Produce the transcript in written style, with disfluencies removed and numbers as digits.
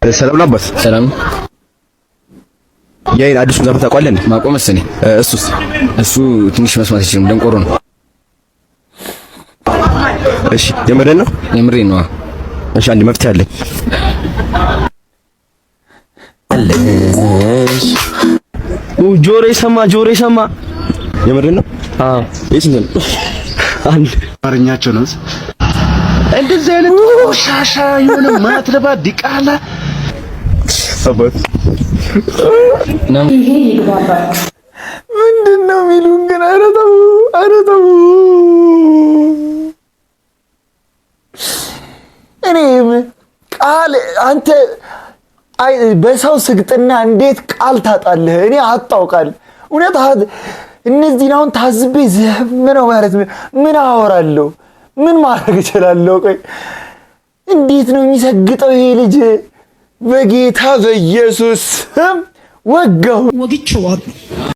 ሰላም ነበር። ሰላም ያይን አዲሱን ዘፈን ታውቃለህ? ማቆም መሰለኝ። እሱ ትንሽ መስማት ይችላል፣ ደንቆሮ ነው። እሺ የምሬን ነው። የምሬን ነው። እሺ አንድ መፍትሄ አለኝ። ጆሮ ይሰማ። የምሬን ነው። አዎ ይስንል አንድ አማርኛቸው ነው። እንደዚህ አይነት ቆሻሻ የሆነ ማትረባ ዲቃላ አባት ይሄ ይግባባችሁ። ምንድነው የሚሉን ግን? ኧረ ተው። እኔም ቃል አንተ በሰው ስግጥና እንዴት ቃል ታጣለህ? እኔ አጣውቃል እውነት እነዚህን አሁን ታዝቤ ዝም ነው ማለት ምን አወራለሁ? ምን ማድረግ እችላለሁ? ቆይ እንዴት ነው የሚሰግጠው ይሄ ልጅ? በጌታ በኢየሱስ ስም ወጋው። ወግቼዋለሁ።